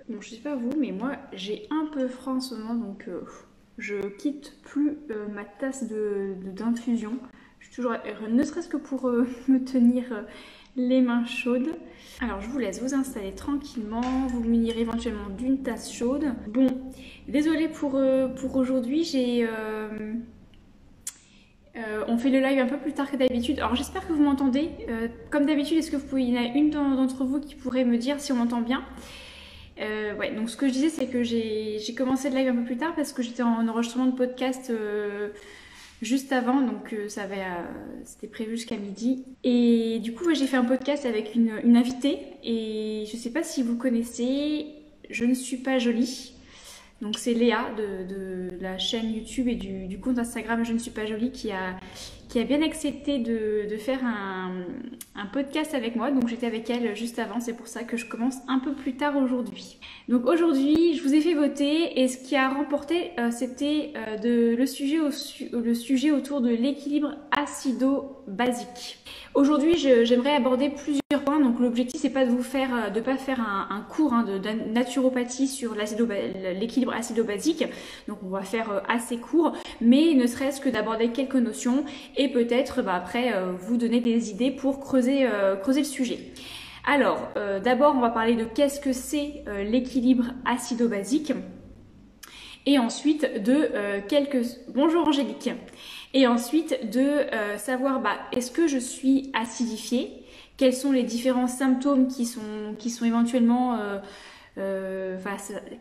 bon, je sais pas vous, mais moi j'ai un peu froid en ce moment, donc je quitte plus ma tasse d'infusion. Je suis toujours, ne serait-ce que pour me tenir les mains chaudes. Alors je vous laisse vous installer tranquillement, vous munir éventuellement d'une tasse chaude. Bon, désolée pour aujourd'hui, on fait le live un peu plus tard que d'habitude. Alors j'espère que vous m'entendez. Comme d'habitude, est-ce que il y en a une d'entre vous qui pourrait me dire si on m'entend bien? Ouais, donc ce que je disais, c'est que j'ai commencé le live un peu plus tard parce que j'étais en enregistrement de podcast juste avant, donc c'était prévu jusqu'à midi. Et du coup, ouais, j'ai fait un podcast avec une invitée et je sais pas si vous connaissez Je ne suis pas jolie. Donc c'est Léa de la chaîne YouTube et du compte Instagram Je ne suis pas jolie qui a bien accepté de faire un podcast avec moi. Donc j'étais avec elle juste avant, c'est pour ça que je commence un peu plus tard aujourd'hui. Donc aujourd'hui, je vous ai fait voter et ce qui a remporté, c'était le sujet autour de l'équilibre acido-basique. Aujourd'hui, j'aimerais aborder plusieurs points. Donc l'objectif, c'est pas de pas faire un cours de naturopathie sur l'équilibre acido-basique. Donc on va faire assez court, mais ne serait-ce que d'aborder quelques notions et peut-être après vous donner des idées pour creuser le sujet. Alors, d'abord, on va parler de qu'est-ce que c'est l'équilibre acido-basique. Et ensuite de Bonjour Angélique. Et ensuite de savoir est-ce que je suis acidifiée, quels sont les différents symptômes qui sont éventuellement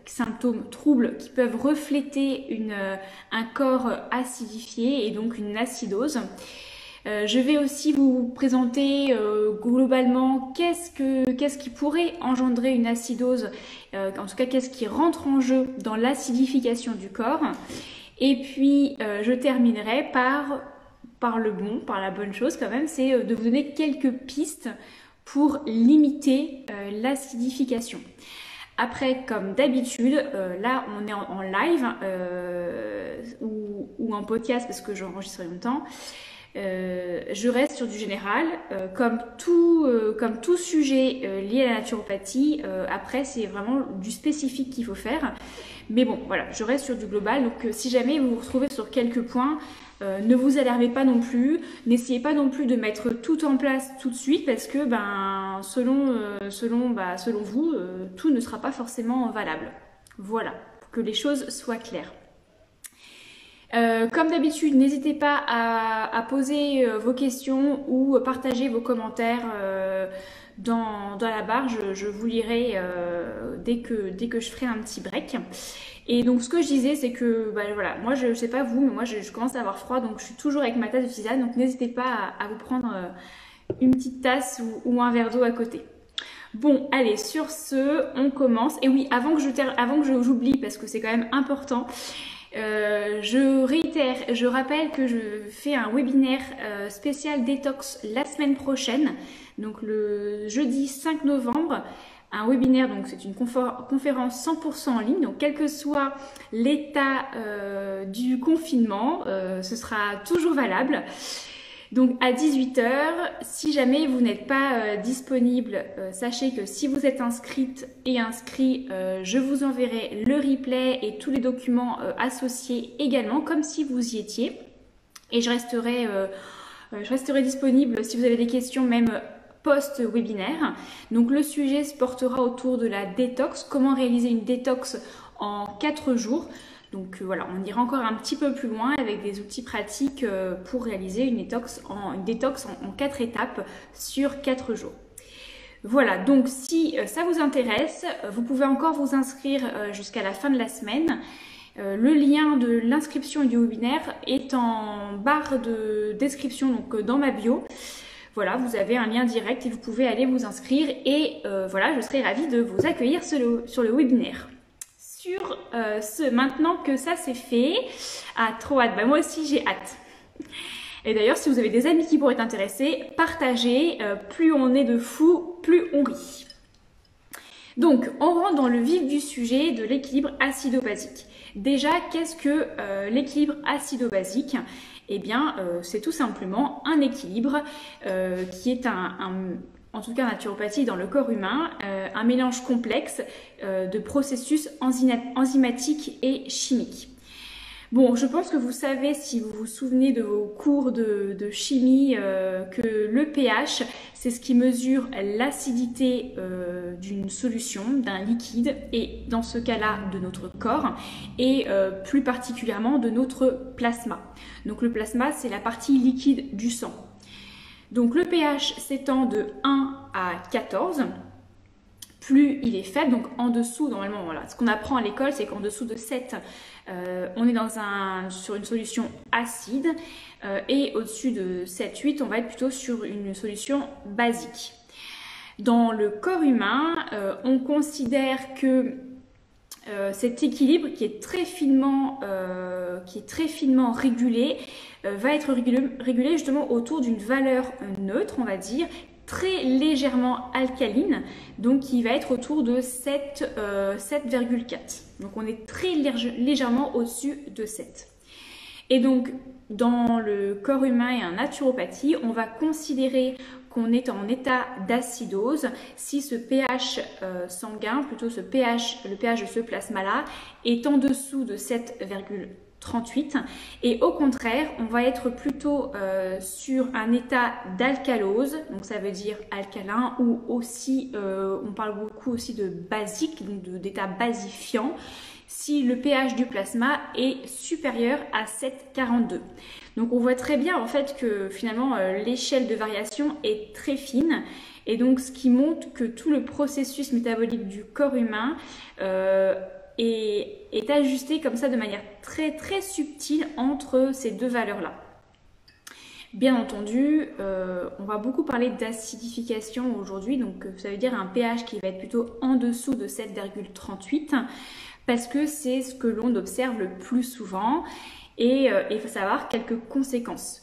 symptômes troubles qui peuvent refléter un corps acidifié et donc une acidose. Je vais aussi vous présenter globalement qu'est-ce qui pourrait engendrer une acidose, en tout cas qu'est-ce qui rentre en jeu dans l'acidification du corps. Et puis je terminerai par la bonne chose quand même, c'est de vous donner quelques pistes pour limiter l'acidification. Après, comme d'habitude, là on est en live ou en podcast parce que j'enregistre en même temps. Je reste sur du général, comme tout sujet lié à la naturopathie. Après, c'est vraiment du spécifique qu'il faut faire. Mais bon, voilà, je reste sur du global. Donc, si jamais vous vous retrouvez sur quelques points, ne vous alarmez pas non plus. N'essayez pas non plus de mettre tout en place tout de suite parce que, selon vous, tout ne sera pas forcément valable. Voilà, pour que les choses soient claires. Comme d'habitude, n'hésitez pas à poser vos questions ou partager vos commentaires dans la barre. Je vous lirai dès que je ferai un petit break. Et donc ce que je disais, c'est que voilà, moi je sais pas vous, mais moi je commence à avoir froid, donc je suis toujours avec ma tasse de tisane. Donc n'hésitez pas à vous prendre une petite tasse ou un verre d'eau à côté. Bon, allez, sur ce, on commence. Et oui, avant que j'oublie, parce que c'est quand même important. Je rappelle que je fais un webinaire spécial détox la semaine prochaine, donc le jeudi 5 novembre. Un webinaire, donc c'est une conférence 100% en ligne, donc quel que soit l'état du confinement, ce sera toujours valable. Donc à 18 h, si jamais vous n'êtes pas disponible, sachez que si vous êtes inscrite et inscrit, je vous enverrai le replay et tous les documents associés également, comme si vous y étiez. Et je resterai disponible si vous avez des questions, même post-webinaire. Donc le sujet se portera autour de la détox, comment réaliser une détox en 4 jours. Donc voilà, on ira encore un petit peu plus loin avec des outils pratiques pour réaliser une détox en 4 étapes sur 4 jours. Voilà, donc si ça vous intéresse, vous pouvez encore vous inscrire jusqu'à la fin de la semaine. Le lien de l'inscription du webinaire est en barre de description, donc dans ma bio. Voilà, vous avez un lien direct et vous pouvez aller vous inscrire. Et voilà, je serai ravie de vous accueillir sur le webinaire. Maintenant que ça c'est fait, trop hâte. Moi aussi j'ai hâte. Et d'ailleurs, si vous avez des amis qui pourraient être intéressés, partagez. Plus on est de fous, plus on rit. Donc, on rentre dans le vif du sujet de l'équilibre acido-basique. Déjà, qu'est-ce que l'équilibre acido-basique ? Eh bien, c'est tout simplement un équilibre qui est en tout cas en naturopathie dans le corps humain, un mélange complexe de processus enzymatiques et chimiques. Bon, je pense que vous savez, si vous vous souvenez de vos cours de chimie, que le pH, c'est ce qui mesure l'acidité d'une solution, d'un liquide, et dans ce cas-là de notre corps, et plus particulièrement de notre plasma. Donc le plasma, c'est la partie liquide du sang. Donc le pH s'étend de 1 à 14. Plus il est faible, donc en dessous, normalement, voilà, ce qu'on apprend à l'école, c'est qu'en dessous de 7, on est sur une solution acide, et au-dessus de 7-8, on va être plutôt sur une solution basique. Dans le corps humain, on considère que cet équilibre qui est très finement régulé, va être régulé justement autour d'une valeur neutre, on va dire, très légèrement alcaline, donc qui va être autour de 7,4. Donc on est très légèrement au-dessus de 7. Et donc dans le corps humain et en naturopathie, on va considérer qu'on est en état d'acidose si ce pH sanguin, plutôt le pH de ce plasma-là, est en dessous de 7,38, et au contraire on va être plutôt sur un état d'alcalose, donc ça veut dire alcalin, ou aussi on parle beaucoup aussi de basique, donc d'état basifiant, si le pH du plasma est supérieur à 7,42. Donc on voit très bien en fait que finalement l'échelle de variation est très fine, et donc ce qui montre que tout le processus métabolique du corps humain est ajusté comme ça de manière très très subtile entre ces deux valeurs-là. Bien entendu, on va beaucoup parler d'acidification aujourd'hui, donc ça veut dire un pH qui va être plutôt en dessous de 7,38, parce que c'est ce que l'on observe le plus souvent, et il faut savoir quelques conséquences.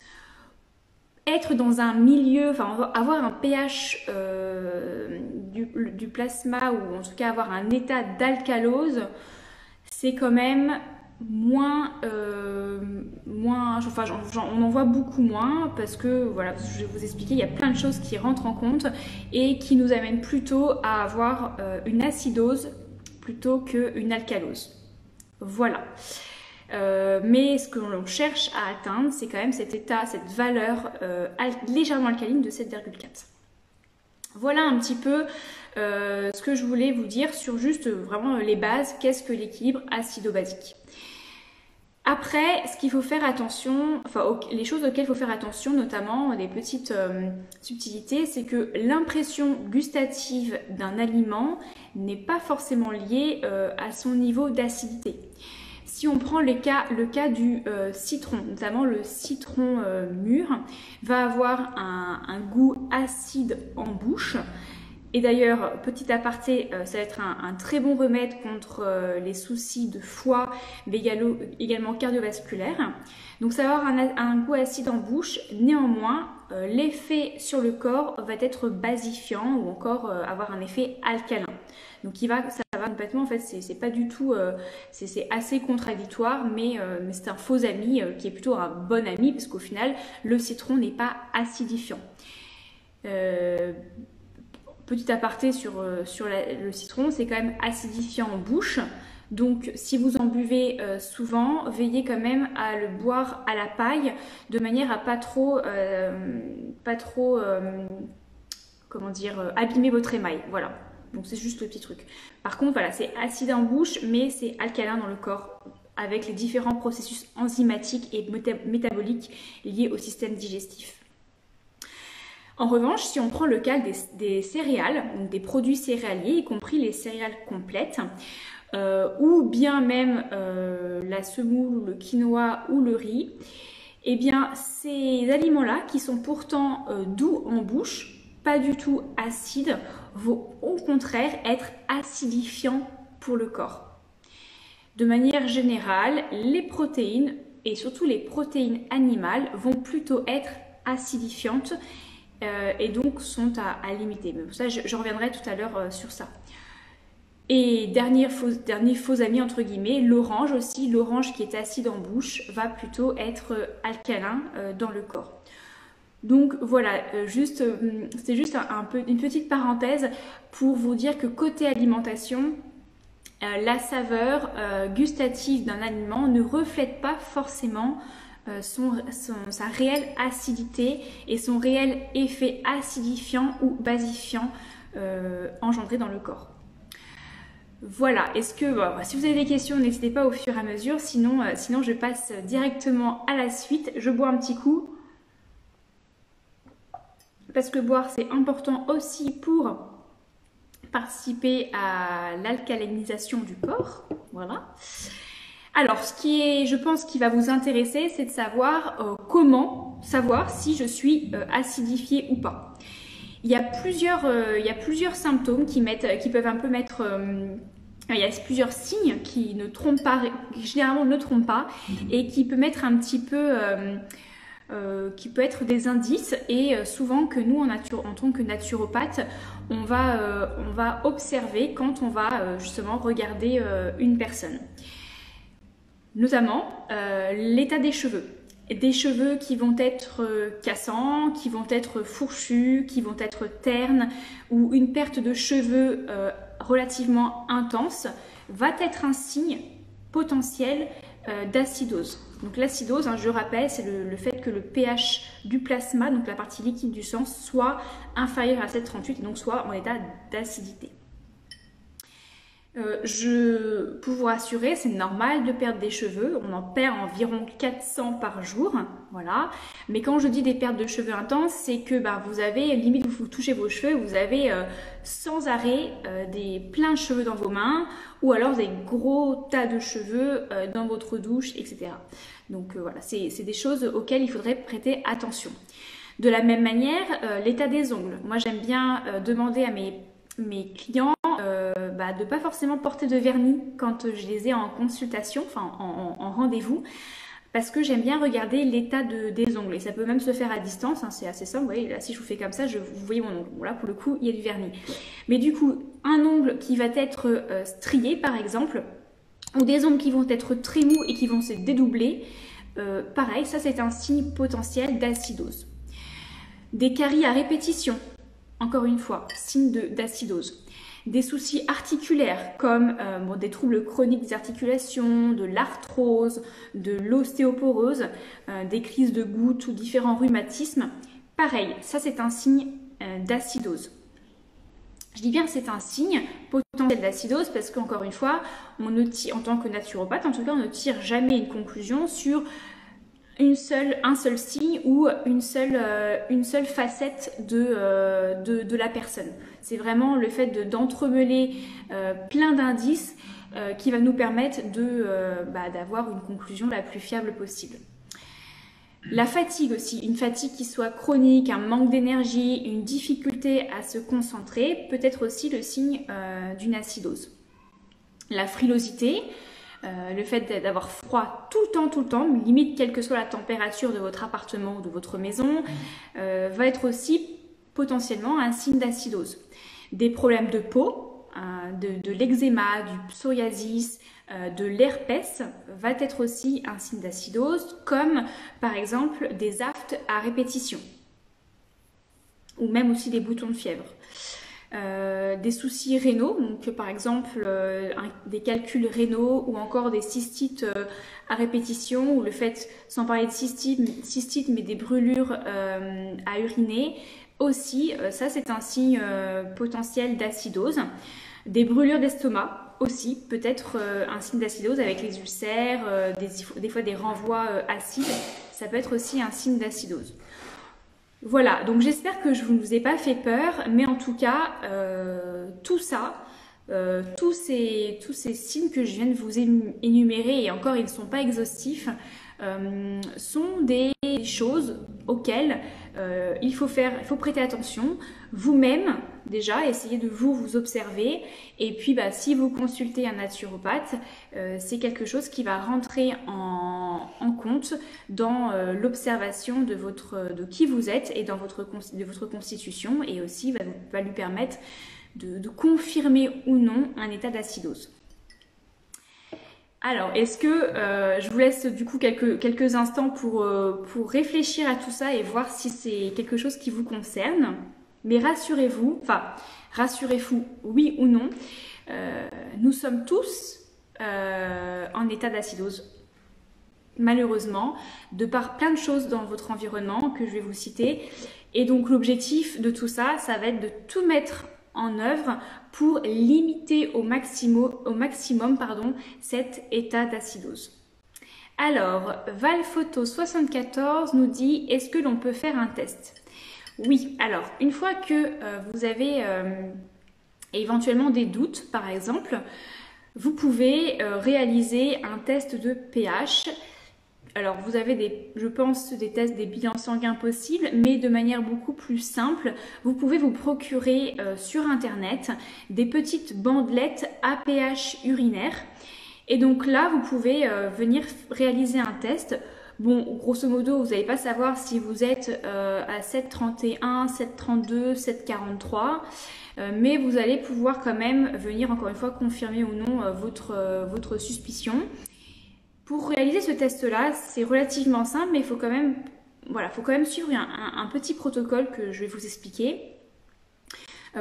Être dans un milieu, enfin avoir un pH du plasma, ou en tout cas avoir un état d'alcalose, c'est quand même on en voit beaucoup moins, parce que voilà, je vais vous expliquer, il y a plein de choses qui rentrent en compte et qui nous amènent plutôt à avoir une acidose plutôt qu'une alcalose. Voilà. Mais ce que l'on cherche à atteindre, c'est quand même cet état, cette valeur légèrement alcaline de 7,4. Voilà un petit peu ce que je voulais vous dire sur juste vraiment les bases. Qu'est-ce que l'équilibre acido-basique? Après, ce qu'il faut faire attention, les choses auxquelles il faut faire attention, notamment des petites subtilités, c'est que l'impression gustative d'un aliment n'est pas forcément liée à son niveau d'acidité. Si on prend le cas du citron, notamment le citron mûr, va avoir un goût acide en bouche. Et d'ailleurs, petit aparté, ça va être un très bon remède contre les soucis de foie, mais également cardiovasculaires. Donc ça va avoir un goût acide en bouche. Néanmoins, l'effet sur le corps va être basifiant, ou encore avoir un effet alcalin. Donc ça va complètement, en fait, c'est pas du tout, c'est assez contradictoire, mais c'est un faux ami qui est plutôt un bon ami, parce qu'au final, le citron n'est pas acidifiant. Petit aparté sur le citron, c'est quand même acidifiant en bouche. Donc si vous en buvez souvent, veillez quand même à le boire à la paille, de manière à pas trop abîmer votre émail. Voilà. Donc c'est juste le petit truc. Par contre, voilà, c'est acide en bouche, mais c'est alcalin dans le corps, avec les différents processus enzymatiques et métaboliques liés au système digestif. En revanche, si on prend le cas des céréales, donc des produits céréaliers, y compris les céréales complètes, ou bien même la semoule, le quinoa ou le riz, eh bien ces aliments-là, qui sont pourtant doux en bouche, pas du tout acides, vont au contraire être acidifiants pour le corps. De manière générale, les protéines, et surtout les protéines animales, vont plutôt être acidifiantes, et donc sont à limiter. Mais pour ça, je reviendrai tout à l'heure sur ça. Et dernier faux ami entre guillemets, l'orange aussi. L'orange qui est acide en bouche va plutôt être alcalin dans le corps. Donc voilà, c'était juste une petite parenthèse pour vous dire que côté alimentation, la saveur gustative d'un aliment ne reflète pas forcément sa réelle acidité et son réel effet acidifiant ou basifiant engendré dans le corps. Voilà, si vous avez des questions, n'hésitez pas au fur et à mesure, sinon je passe directement à la suite. Je bois un petit coup, parce que boire c'est important aussi pour participer à l'alcalinisation du corps. Voilà. Alors, je pense, qui va vous intéresser, c'est de savoir comment savoir si je suis acidifiée ou pas. Il y a plusieurs symptômes qui peuvent un peu mettre... il y a plusieurs signes qui généralement ne trompent pas, et qui peut mettre un petit peu... qui peut être des indices, et souvent que nous, en tant que naturopathe, on va observer quand on va justement regarder une personne. Notamment l'état des cheveux. Des cheveux qui vont être cassants, qui vont être fourchus, qui vont être ternes, ou une perte de cheveux relativement intense, va être un signe potentiel d'acidose. Donc l'acidose, je rappelle, c'est le fait que le pH du plasma, donc la partie liquide du sang, soit inférieur à 7,38 et donc soit en état d'acidité. Pour vous rassurer, c'est normal de perdre des cheveux. On en perd environ 400 par jour, voilà. Mais quand je dis des pertes de cheveux intenses, c'est que vous avez, limite vous touchez vos cheveux, vous avez sans arrêt plein de cheveux dans vos mains, ou alors des gros tas de cheveux dans votre douche, etc. Donc voilà, c'est des choses auxquelles il faudrait prêter attention. De la même manière, l'état des ongles. Moi, j'aime bien demander à mes clients de ne pas forcément porter de vernis quand je les ai en consultation, enfin en rendez-vous, parce que j'aime bien regarder l'état des ongles, et ça peut même se faire à distance, c'est assez simple. Vous voyez, là, si je vous fais comme ça, vous voyez mon ongle. Bon, là, pour le coup, il y a du vernis. Mais du coup, un ongle qui va être strié, par exemple, ou des ongles qui vont être très mous et qui vont se dédoubler, pareil, ça c'est un signe potentiel d'acidose. Des caries à répétition, encore une fois, signe d'acidose. Des soucis articulaires comme des troubles chroniques des articulations, de l'arthrose, de l'ostéoporose, des crises de gouttes ou différents rhumatismes. Pareil, ça c'est un signe d'acidose. Je dis bien que c'est un signe potentiel d'acidose parce qu'encore une fois, en tant que naturopathe, en tout cas, on ne tire jamais une conclusion sur un seul signe ou une seule facette de la personne. C'est vraiment le fait d'entremêler plein d'indices qui va nous permettre d'avoir une conclusion la plus fiable possible. La fatigue aussi, une fatigue qui soit chronique, un manque d'énergie, une difficulté à se concentrer, peut être aussi le signe d'une acidose. La frilosité, le fait d'avoir froid tout le temps, limite quelle que soit la température de votre appartement ou de votre maison, va être aussi potentiellement un signe d'acidose. Des problèmes de peau, de l'eczéma, du psoriasis, de l'herpès va être aussi un signe d'acidose, comme par exemple des aftes à répétition, ou même aussi des boutons de fièvre. Des soucis rénaux, donc par exemple des calculs rénaux, ou encore des cystites à répétition, ou le fait, sans parler de cystite mais des brûlures à uriner aussi, ça c'est un signe potentiel d'acidose. Des brûlures d'estomac aussi, peut-être un signe d'acidose avec les ulcères, des fois des renvois acides, ça peut être aussi un signe d'acidose. Voilà, donc j'espère que je ne vous ai pas fait peur, mais en tout cas, tout ça, tous ces signes que je viens de vous énumérer, et encore ils ne sont pas exhaustifs, sont des choses auxquelles il faut prêter attention. Vous-même, déjà, essayez de vous observer, et puis si vous consultez un naturopathe, c'est quelque chose qui va rentrer en compte dans l'observation de qui vous êtes et de votre constitution, et aussi va lui permettre de confirmer ou non un état d'acidose. Alors, est-ce que je vous laisse du coup quelques instants pour réfléchir à tout ça et voir si c'est quelque chose qui vous concerne. Mais rassurez-vous, enfin, rassurez-vous, oui ou non, nous sommes tous en état d'acidose. Malheureusement, de par plein de choses dans votre environnement que je vais vous citer. Et donc l'objectif de tout ça, ça va être de tout mettre en œuvre pour limiter au maximum cet état d'acidose. Alors, Valphoto74 nous dit, est-ce que l'on peut faire un test? Oui, alors, une fois que vous avez éventuellement des doutes, par exemple, vous pouvez réaliser un test de pH. Alors, vous avez je pense, des tests des bilans sanguins possibles, mais de manière beaucoup plus simple, vous pouvez vous procurer sur Internet des petites bandelettes à pH urinaire. Et donc là, vous pouvez venir réaliser un test. Bon, grosso modo, vous n'allez pas savoir si vous êtes à 7,31, 7,32, 7,43, mais vous allez pouvoir quand même venir, encore une fois, confirmer ou non votre suspicion. Pour réaliser ce test-là, c'est relativement simple, mais il faut quand même, faut quand même suivre un petit protocole que je vais vous expliquer.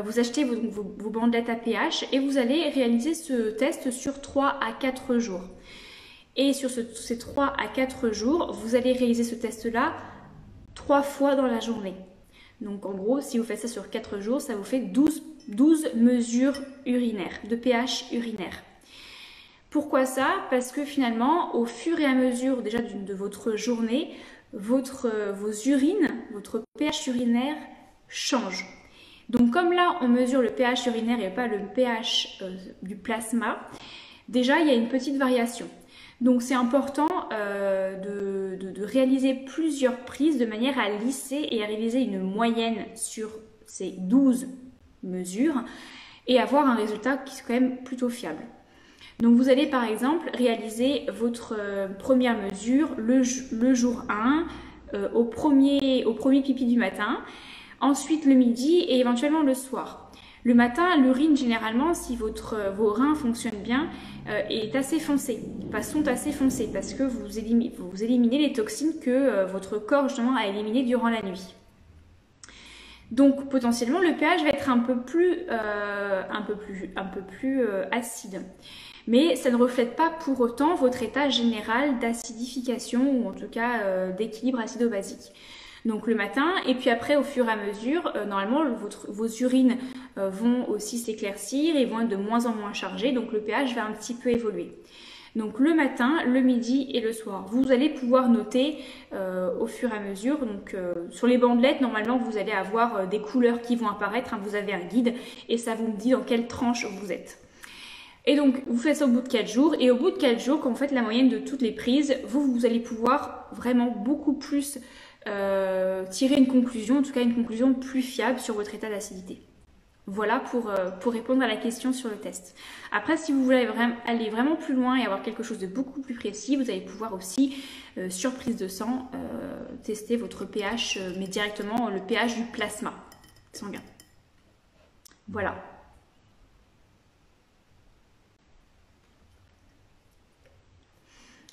Vous achetez vos bandelettes à pH et vous allez réaliser ce test sur 3 à 4 jours. Et sur ces 3 à 4 jours, vous allez réaliser ce test-là 3 fois dans la journée. Donc en gros, si vous faites ça sur 4 jours, ça vous fait 12 mesures urinaires, de pH urinaire. Pourquoi ça? Parce que finalement, au fur et à mesure déjà de votre journée, vos urines, votre pH urinaire change. Donc comme là, on mesure le pH urinaire et pas le pH du plasma, déjà il y a une petite variation. Donc c'est important de réaliser plusieurs prises de manière à lisser et à réaliser une moyenne sur ces 12 mesures et avoir un résultat qui soit quand même plutôt fiable. Donc vous allez par exemple réaliser votre première mesure le jour 1 au premier pipi du matin, ensuite le midi et éventuellement le soir. Le matin, l'urine généralement, si vos reins fonctionnent bien, est assez foncée, sont assez foncés parce que vous éliminez les toxines que votre corps justement a éliminées durant la nuit. Donc potentiellement le pH va être un peu plus acide. Mais ça ne reflète pas pour autant votre état général d'acidification ou en tout cas d'équilibre acido-basique. Donc le matin et puis après au fur et à mesure, normalement vos urines vont aussi s'éclaircir et vont être de moins en moins chargées, donc le pH va un petit peu évoluer. Donc le matin, le midi et le soir. Vous allez pouvoir noter au fur et à mesure. Donc sur les bandelettes, normalement vous allez avoir des couleurs qui vont apparaître, vous avez un guide et ça vous dit dans quelle tranche vous êtes. Et donc, vous faites ça au bout de 4 jours. Et au bout de 4 jours, quand vous faites la moyenne de toutes les prises, vous allez pouvoir vraiment beaucoup plus tirer une conclusion, en tout cas une conclusion plus fiable sur votre état d'acidité. Voilà pour répondre à la question sur le test. Après, si vous voulez aller vraiment plus loin et avoir quelque chose de beaucoup plus précis, vous allez pouvoir aussi, sur prise de sang, tester votre pH, mais directement le pH du plasma sanguin. Voilà.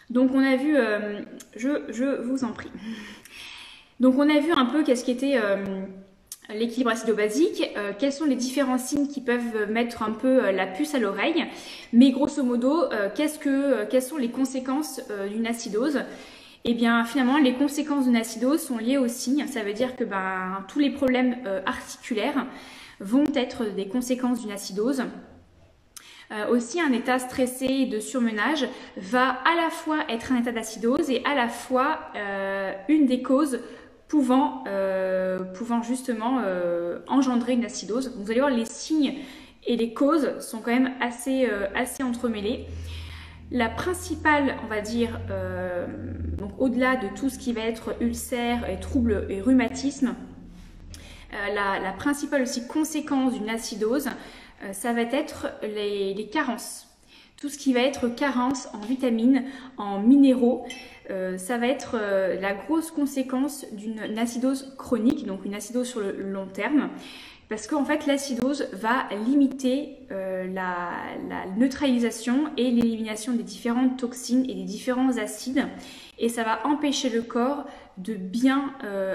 Donc on a vu, je vous en prie. Donc on a vu un peu qu'est-ce qu'était l'équilibre acido-basique, quels sont les différents signes qui peuvent mettre un peu la puce à l'oreille, mais grosso modo, quelles sont les conséquences d'une acidose? Eh bien finalement les conséquences d'une acidose sont liées aux signes, ça veut dire que tous les problèmes articulaires vont être des conséquences d'une acidose. Aussi un état stressé de surmenage va à la fois être un état d'acidose et à la fois une des causes pouvant justement engendrer une acidose. Vous allez voir, les signes et les causes sont quand même assez entremêlés. La principale, on va dire, donc au-delà de tout ce qui va être ulcère et troubles et rhumatisme, la principale aussi conséquence d'une acidose, ça va être les carences. Tout ce qui va être carence en vitamines, en minéraux, ça va être la grosse conséquence d'une acidose chronique, donc une acidose sur le long terme, parce qu'en fait l'acidose va limiter la neutralisation et l'élimination des différentes toxines et des différents acides, et ça va empêcher le corps de bien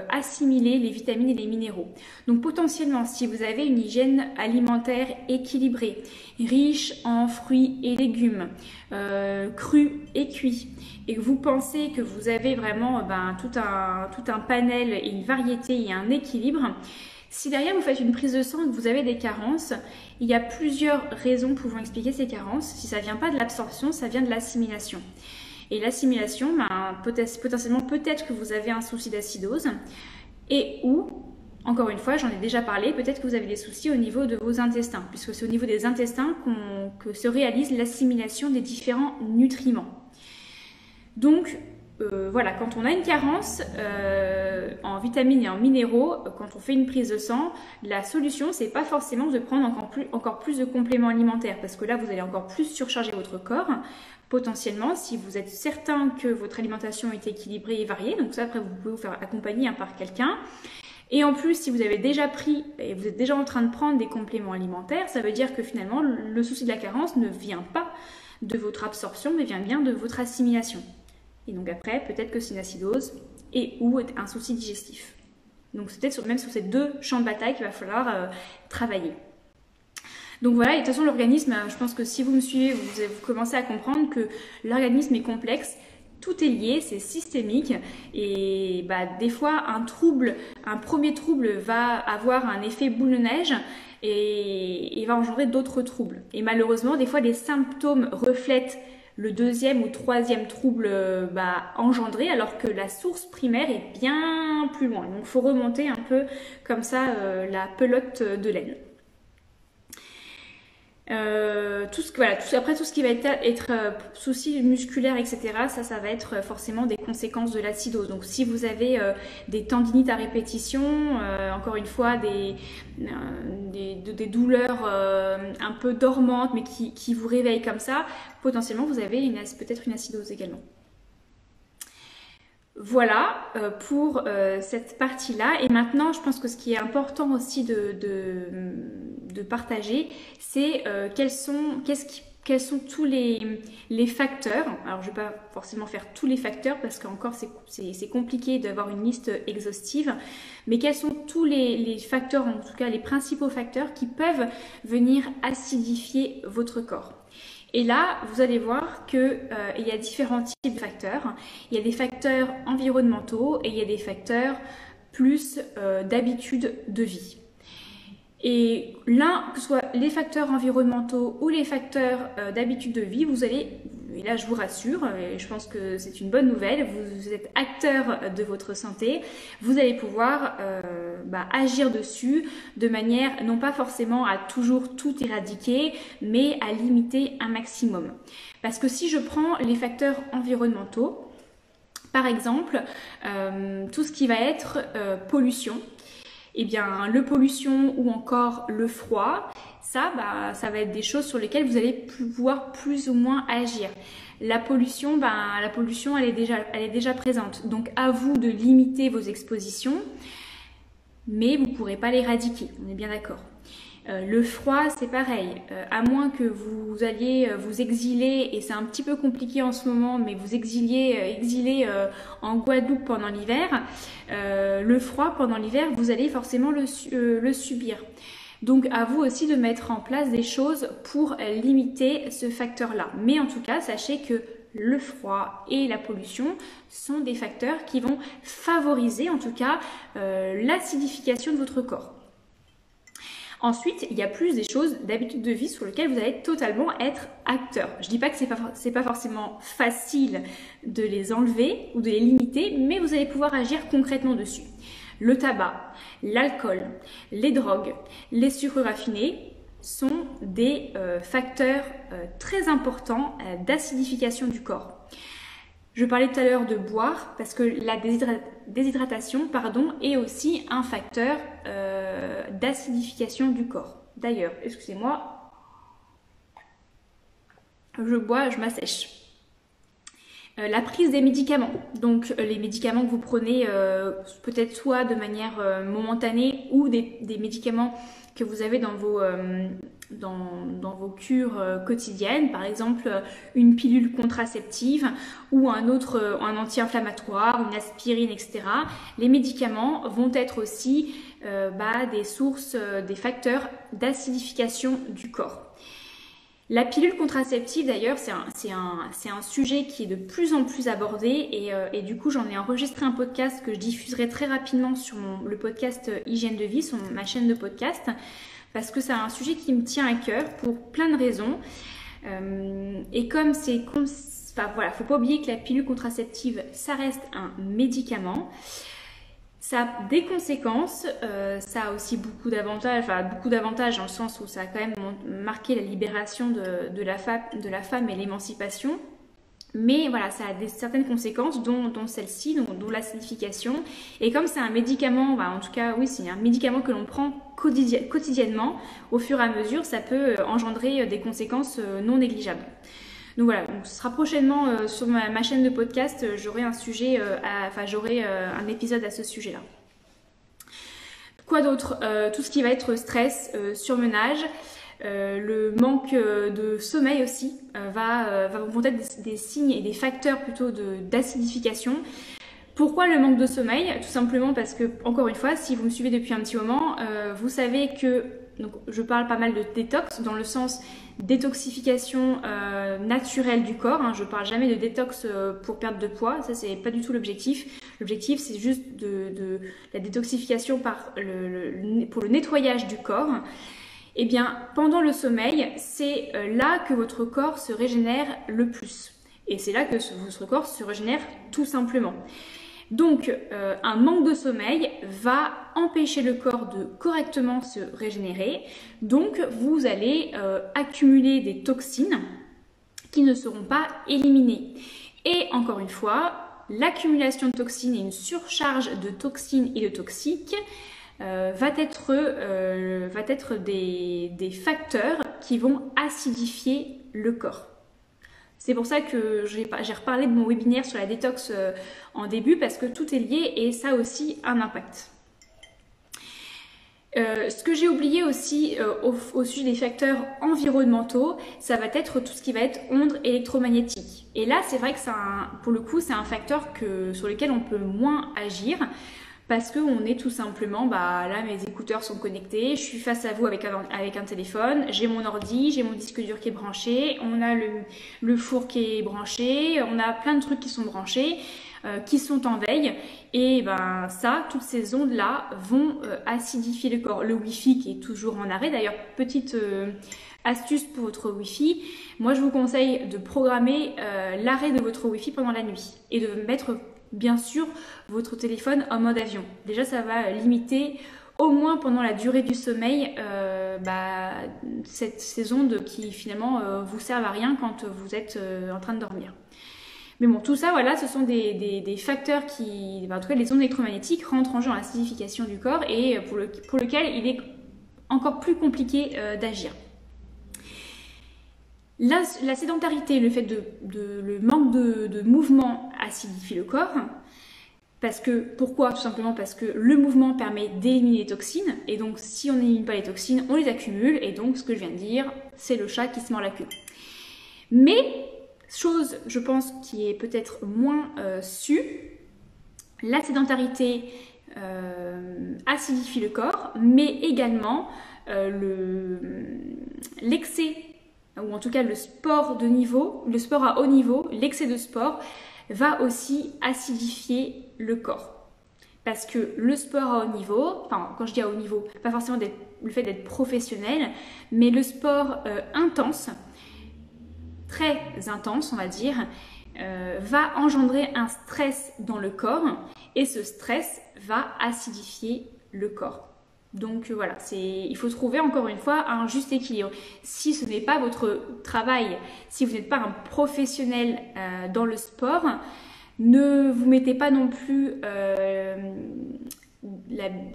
assimiler les vitamines et les minéraux. Donc potentiellement, si vous avez une hygiène alimentaire équilibrée, riche en fruits et légumes, crus et cuits, et que vous pensez que vous avez vraiment tout un panel et une variété et un équilibre, si derrière vous faites une prise de sang et que vous avez des carences, il y a plusieurs raisons pouvant expliquer ces carences. Si ça ne vient pas de l'absorption, ça vient de l'assimilation. Et l'assimilation, potentiellement peut-être que vous avez un souci d'acidose, et ou, encore une fois, j'en ai déjà parlé, peut-être que vous avez des soucis au niveau de vos intestins, puisque c'est au niveau des intestins que se réalise l'assimilation des différents nutriments. Donc, voilà, quand on a une carence en vitamines et en minéraux, quand on fait une prise de sang, la solution, c'est pas forcément de prendre encore plus de compléments alimentaires, parce que là, vous allez encore plus surcharger votre corps. Potentiellement, si vous êtes certain que votre alimentation est équilibrée et variée, donc ça, après, vous pouvez vous faire accompagner par quelqu'un. Et en plus, si vous avez déjà pris et vous êtes déjà en train de prendre des compléments alimentaires, ça veut dire que finalement, le souci de la carence ne vient pas de votre absorption, mais vient bien de votre assimilation. Et donc après, peut-être que c'est une acidose et ou un souci digestif. Donc c'est peut-être même sur ces deux champs de bataille qu'il va falloir travailler. Donc voilà, et de toute façon l'organisme, je pense que si vous me suivez, vous commencez à comprendre que l'organisme est complexe, tout est lié, c'est systémique, et des fois un premier trouble va avoir un effet boule de neige et va engendrer d'autres troubles. Et malheureusement, des fois les symptômes reflètent le deuxième ou troisième trouble engendré, alors que la source primaire est bien plus loin. Donc il faut remonter un peu comme ça la pelote de laine. Après tout ce qui va être soucis musculaires, etc., ça va être forcément des conséquences de l'acidose. Donc si vous avez des tendinites à répétition, encore une fois des douleurs un peu dormantes mais qui vous réveillent comme ça, potentiellement vous avez peut-être une acidose également. Voilà pour cette partie-là. Et maintenant, je pense que ce qui est important aussi de partager, c'est quels sont tous les facteurs. Alors, je ne vais pas forcément faire tous les facteurs parce qu'encore, c'est compliqué d'avoir une liste exhaustive. Mais quels sont tous les facteurs, en tout cas les principaux facteurs qui peuvent venir acidifier votre corps. Et là, vous allez voir qu'il y a différents types de facteurs. Il y a des facteurs environnementaux et il y a des facteurs plus d'habitude de vie. Et l'un, que ce soit les facteurs environnementaux ou les facteurs d'habitude de vie, vous allez, et là je vous rassure, et je pense que c'est une bonne nouvelle, vous êtes acteur de votre santé, vous allez pouvoir agir dessus de manière non pas forcément à toujours tout éradiquer, mais à limiter un maximum. Parce que si je prends les facteurs environnementaux, par exemple, tout ce qui va être pollution, eh bien, le pollution ou encore le froid, ça va être des choses sur lesquelles vous allez pouvoir plus ou moins agir. La pollution, elle est déjà présente. Donc, à vous de limiter vos expositions, mais vous ne pourrez pas l'éradiquer. On est bien d'accord. Le froid, c'est pareil. À moins que vous alliez vous exiler, et c'est un petit peu compliqué en ce moment, mais vous exilez en Guadeloupe pendant l'hiver, le froid pendant l'hiver, vous allez forcément le subir. Donc à vous aussi de mettre en place des choses pour limiter ce facteur-là. Mais en tout cas, sachez que le froid et la pollution sont des facteurs qui vont favoriser en tout cas l'acidification de votre corps. Ensuite, il y a plus des choses d'habitude de vie sur lesquelles vous allez totalement être acteur. Je ne dis pas que c'est pas forcément facile de les enlever ou de les limiter, mais vous allez pouvoir agir concrètement dessus. Le tabac, l'alcool, les drogues, les sucres raffinés sont des facteurs très importants d'acidification du corps. Je parlais tout à l'heure de boire parce que la déshydratation est aussi un facteur d'acidification du corps. D'ailleurs, excusez-moi, je bois, je m'assèche. La prise des médicaments, donc les médicaments que vous prenez peut-être soit de manière momentanée ou des médicaments que vous avez dans vos cures quotidiennes, par exemple une pilule contraceptive ou un anti-inflammatoire, une aspirine, etc. Les médicaments vont être aussi des sources, des facteurs d'acidification du corps. La pilule contraceptive d'ailleurs c'est un sujet qui est de plus en plus abordé et du coup j'en ai enregistré un podcast que je diffuserai très rapidement sur le podcast Hygiène de vie, sur ma chaîne de podcast, parce que c'est un sujet qui me tient à cœur pour plein de raisons et comme voilà, faut pas oublier que la pilule contraceptive ça reste un médicament. Ça a des conséquences, ça a aussi beaucoup d'avantages dans le sens où ça a quand même marqué la libération de la femme et l'émancipation. Mais voilà, ça a certaines conséquences, dont celle-ci, dont l'acidification. Et comme c'est un médicament, en tout cas oui, c'est un médicament que l'on prend quotidiennement, au fur et à mesure, ça peut engendrer des conséquences non négligeables. Donc voilà, ce sera prochainement sur ma chaîne de podcast, j'aurai un épisode à ce sujet-là. Quoi d'autre? Tout ce qui va être stress, surmenage, le manque de sommeil aussi vont être des signes et des facteurs plutôt d'acidification. Pourquoi le manque de sommeil? Tout simplement parce que, encore une fois, si vous me suivez depuis un petit moment, vous savez que donc, je parle pas mal de détox dans le sens détoxification naturelle du corps. Je parle jamais de détox pour perdre de poids, ça c'est pas du tout l'objectif. L'objectif c'est juste de la détoxification pour le nettoyage du corps. Et bien pendant le sommeil, c'est là que votre corps se régénère le plus. Et c'est là que votre corps se régénère tout simplement. Donc, un manque de sommeil va empêcher le corps de correctement se régénérer. Donc, vous allez accumuler des toxines qui ne seront pas éliminées. Et encore une fois, l'accumulation de toxines et une surcharge de toxines et de toxiques va être des facteurs qui vont acidifier le corps. C'est pour ça que j'ai reparlé de mon webinaire sur la détox en début, parce que tout est lié et ça a aussi un impact. Ce que j'ai oublié aussi au sujet des facteurs environnementaux, ça va être tout ce qui va être ondes électromagnétiques. Et là, c'est vrai que pour le coup, c'est un facteur sur lequel on peut moins agir. Parce qu'on est tout simplement, là mes écouteurs sont connectés, je suis face à vous avec un téléphone, j'ai mon ordi, j'ai mon disque dur qui est branché, on a le four qui est branché, on a plein de trucs qui sont branchés, qui sont en veille. Et toutes ces ondes-là vont acidifier le corps. Le Wi-Fi qui est toujours en arrêt, d'ailleurs petite astuce pour votre Wi-Fi, moi je vous conseille de programmer l'arrêt de votre Wi-Fi pendant la nuit et de mettre bien sûr votre téléphone en mode avion. Déjà ça va limiter au moins pendant la durée du sommeil ces ondes qui finalement vous servent à rien quand vous êtes en train de dormir. Mais bon, tout ça, voilà, ce sont des facteurs qui, en tout cas les ondes électromagnétiques rentrent en jeu dans l'acidification du corps et pour lequel il est encore plus compliqué d'agir. La sédentarité, le manque de mouvement acidifie le corps. Pourquoi? Tout simplement parce que le mouvement permet d'éliminer les toxines. Et donc, si on n'élimine pas les toxines, on les accumule. Et donc, ce que je viens de dire, c'est le chat qui se mord la queue. Mais, chose, je pense, qui est peut-être moins su, la sédentarité acidifie le corps, mais également l'excès, ou en tout cas le sport à haut niveau, l'excès de sport va aussi acidifier le corps. Parce que le sport à haut niveau, quand je dis à haut niveau, pas forcément le fait d'être professionnel, mais le sport intense, très intense on va dire, va engendrer un stress dans le corps et ce stress va acidifier le corps. Donc voilà, il faut trouver encore une fois un juste équilibre. Si ce n'est pas votre travail, si vous n'êtes pas un professionnel dans le sport, ne vous mettez pas non plus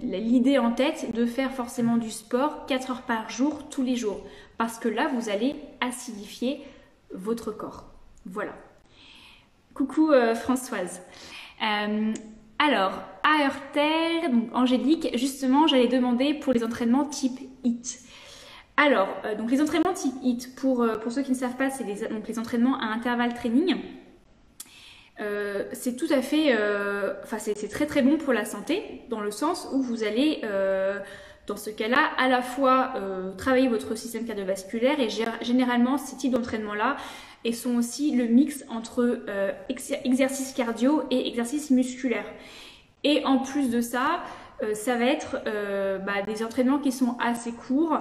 l'idée en tête de faire forcément du sport 4 heures par jour, tous les jours. Parce que là, vous allez acidifier votre corps. Voilà. Coucou Françoise. Alors, à Heurter, donc Angélique, justement, j'allais demander pour les entraînements type HIIT. Alors, donc les entraînements type HIIT, pour ceux qui ne savent pas, c'est les entraînements à intervalle training. C'est tout à fait, c'est très très bon pour la santé, dans le sens où vous allez, dans ce cas-là, à la fois travailler votre système cardiovasculaire et généralement ces types d'entraînements-là et sont aussi le mix entre exercice cardio et exercice musculaire. Et en plus de ça, ça va être des entraînements qui sont assez courts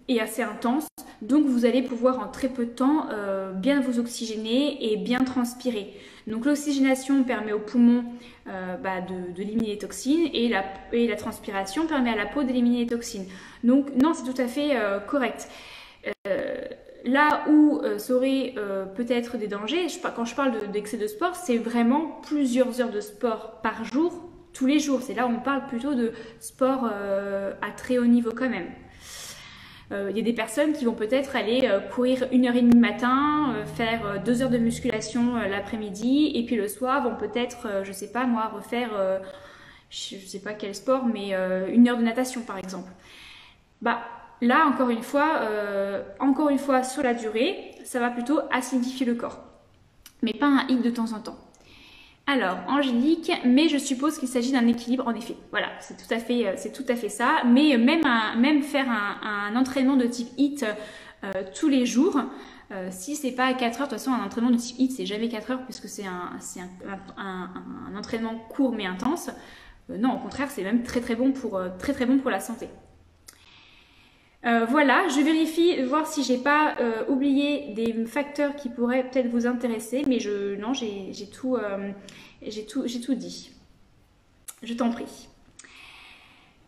et assez intenses. Donc vous allez pouvoir en très peu de temps bien vous oxygéner et bien transpirer. Donc l'oxygénation permet aux poumons d'éliminer les toxines et la transpiration permet à la peau d'éliminer les toxines. Donc non, c'est tout à fait correct. Là où ça aurait peut-être des dangers, quand je parle d'excès de sport, c'est vraiment plusieurs heures de sport par jour, tous les jours. C'est là où on parle plutôt de sport à très haut niveau quand même. Il y a des personnes qui vont peut-être aller courir 1h30 le matin, faire 2 heures de musculation l'après-midi, et puis le soir vont peut-être, je sais pas moi, refaire, je sais pas quel sport, mais 1 heure de natation par exemple. Là, encore une fois, sur la durée, ça va plutôt acidifier le corps, mais pas un hic de temps en temps. Alors, Angélique, mais je suppose qu'il s'agit d'un équilibre, en effet. Voilà, c'est tout à fait ça. Mais même faire un entraînement de type HIIT tous les jours, si c'est pas à 4 heures, de toute façon, un entraînement de type HIIT, c'est jamais 4 heures puisque c'est un entraînement court mais intense. Non, au contraire, c'est même très très bon pour la santé. Voilà, je vérifie, voir si j'ai pas oublié des facteurs qui pourraient peut-être vous intéresser, mais j'ai tout dit. Je t'en prie.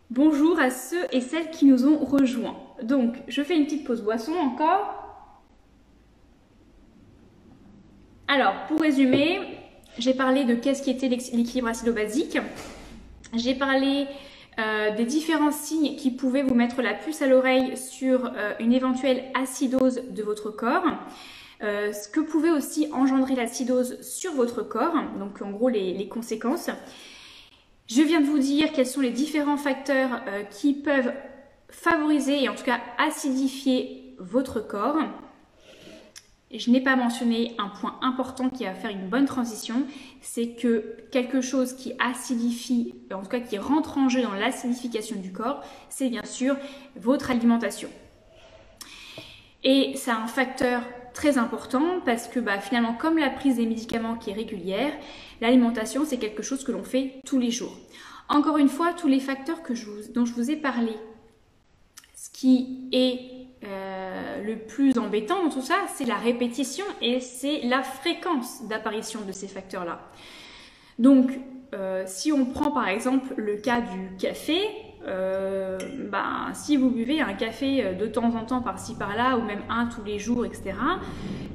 Bonjour à ceux et celles qui nous ont rejoints. Donc, je fais une petite pause boisson encore. Alors, pour résumer, j'ai parlé de qu'est-ce qui était l'équilibre acido-basique. J'ai parlé des différents signes qui pouvaient vous mettre la puce à l'oreille sur une éventuelle acidose de votre corps, ce que pouvait aussi engendrer l'acidose sur votre corps, donc en gros les conséquences. Je viens de vous dire quels sont les différents facteurs qui peuvent favoriser et en tout cas acidifier votre corps. Je n'ai pas mentionné un point important qui va faire une bonne transition, c'est que quelque chose qui acidifie, en tout cas qui rentre en jeu dans l'acidification du corps, c'est bien sûr votre alimentation. Et c'est un facteur très important parce que finalement, comme la prise des médicaments qui est régulière, l'alimentation c'est quelque chose que l'on fait tous les jours. Encore une fois, tous les facteurs dont je vous ai parlé, ce qui est le plus embêtant dans tout ça, c'est la répétition et c'est la fréquence d'apparition de ces facteurs-là. Donc, si on prend par exemple le cas du café, si vous buvez un café de temps en temps par-ci par-là, ou même un tous les jours, etc.,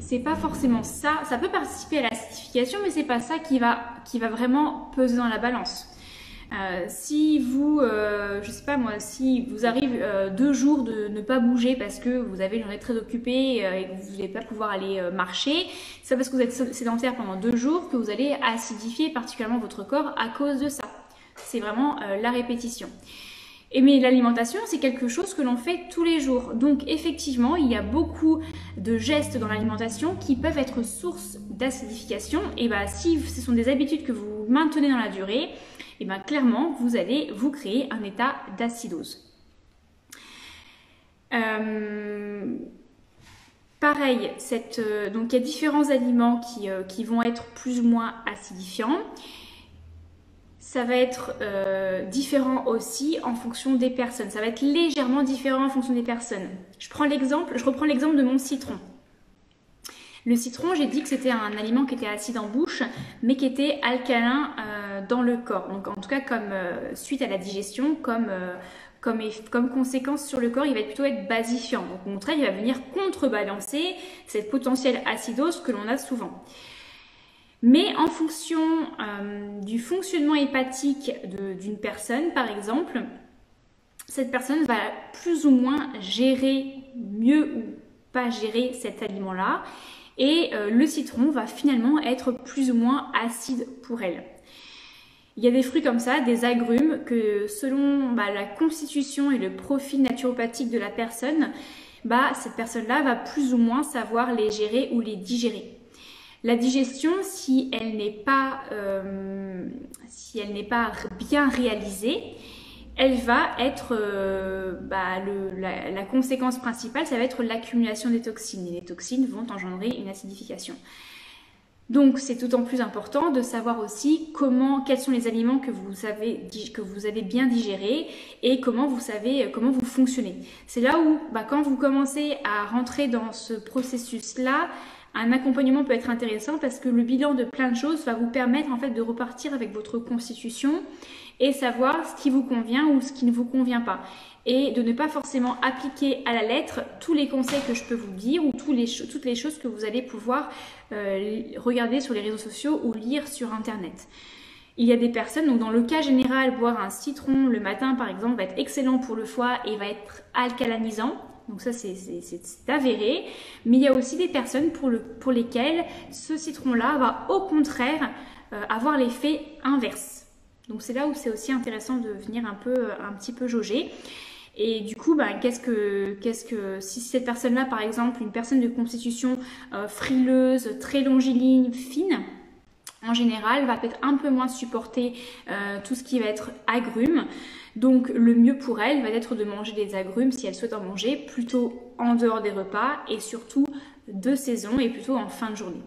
c'est pas forcément ça. Ça peut participer à l'acidification, mais c'est pas ça qui va vraiment peser dans la balance. Si vous, je sais pas moi, si vous arrive 2 jours de ne pas bouger parce que vous avez une journée très occupée et que vous n'allez pas pouvoir aller marcher, c'est parce que vous êtes sédentaire pendant 2 jours que vous allez acidifier particulièrement votre corps à cause de ça. C'est vraiment la répétition. Mais l'alimentation, c'est quelque chose que l'on fait tous les jours. Donc effectivement, il y a beaucoup de gestes dans l'alimentation qui peuvent être source d'acidification. Et si ce sont des habitudes que vous maintenez dans la durée, et clairement, vous allez vous créer un état d'acidose. Pareil, donc il y a différents aliments qui vont être plus ou moins acidifiants. Ça va être différent aussi en fonction des personnes. Ça va être légèrement différent en fonction des personnes. Je reprends l'exemple de mon citron. Le citron, j'ai dit que c'était un aliment qui était acide en bouche, mais qui était alcalin dans le corps. Donc en tout cas, comme suite à la digestion, comme conséquence sur le corps, il va plutôt être basifiant. Donc au contraire, il va venir contrebalancer cette potentielle acidose que l'on a souvent. Mais en fonction du fonctionnement hépatique d'une personne, par exemple, cette personne va plus ou moins gérer, mieux ou pas gérer cet aliment-là. et le citron va finalement être plus ou moins acide pour elle. Il y a des fruits comme ça, des agrumes, que selon la constitution et le profil naturopathique de la personne, cette personne-là va plus ou moins savoir les gérer ou les digérer. La digestion, si elle n'est pas bien réalisée, elle va être, la conséquence principale, ça va être l'accumulation des toxines. Et les toxines vont engendrer une acidification. Donc c'est d'autant plus important de savoir aussi quels sont les aliments que vous avez bien digérés et comment vous fonctionnez. C'est là où quand vous commencez à rentrer dans ce processus-là, un accompagnement peut être intéressant parce que le bilan de plein de choses va vous permettre en fait de repartir avec votre constitution et savoir ce qui vous convient ou ce qui ne vous convient pas. Et de ne pas forcément appliquer à la lettre tous les conseils que je peux vous dire ou toutes les choses que vous allez pouvoir regarder sur les réseaux sociaux ou lire sur internet. Il y a des personnes, donc dans le cas général, boire un citron le matin par exemple va être excellent pour le foie et va être alcalanisant. Donc ça c'est avéré. Mais il y a aussi des personnes pour lesquelles ce citron-là va au contraire avoir l'effet inverse. Donc c'est là où c'est aussi intéressant de venir un petit peu jauger. Et du coup, si cette personne-là, par exemple, une personne de constitution frileuse, très longiligne, fine, en général, va peut-être un peu moins supporter tout ce qui va être agrumes. Donc le mieux pour elle va être de manger des agrumes, si elle souhaite en manger, plutôt en dehors des repas et surtout de saison et plutôt en fin de journée.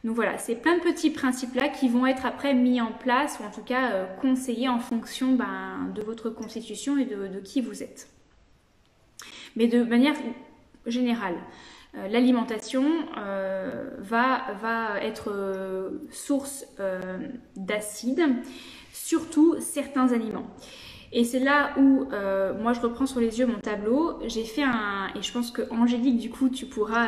Donc voilà, c'est plein de petits principes-là qui vont être après mis en place ou en tout cas conseillés en fonction de votre constitution et de qui vous êtes. Mais de manière générale, l'alimentation va être source d'acide, surtout certains aliments. Et c'est là où, moi je reprends sur les yeux mon tableau, j'ai fait et je pense que Angélique du coup tu pourras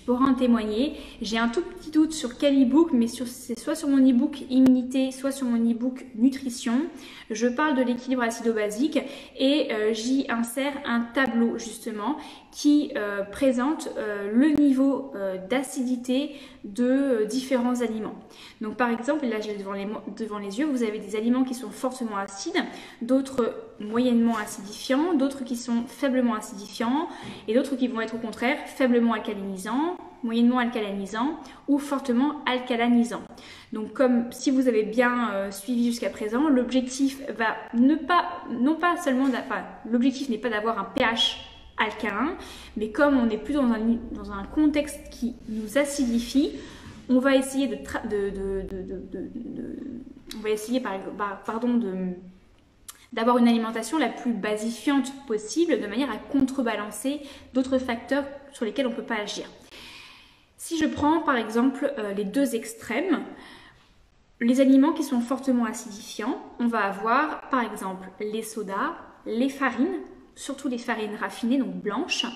en témoigner, j'ai un tout petit doute sur quel e-book, mais c'est soit sur mon e-book immunité, soit sur mon e-book nutrition, je parle de l'équilibre acido-basique et j'y insère un tableau justement qui présente le niveau d'acidité de différents aliments. Donc par exemple, là je l'ai devant les yeux, vous avez des aliments qui sont fortement acides, d'autres moyennement acidifiants, d'autres qui sont faiblement acidifiants et d'autres qui vont être au contraire faiblement alcalinisants, moyennement alcalinisants ou fortement alcalanisants. Donc comme si vous avez bien suivi jusqu'à présent, l'objectif va l'objectif n'est pas d'avoir un pH alcalin, mais comme on est plus dans un contexte qui nous acidifie, on va essayer d'avoir une alimentation la plus basifiante possible de manière à contrebalancer d'autres facteurs sur lesquels on ne peut pas agir. Si je prends par exemple les deux extrêmes, les aliments qui sont fortement acidifiants, on va avoir par exemple les sodas, les farines, surtout les farines raffinées, donc blanches,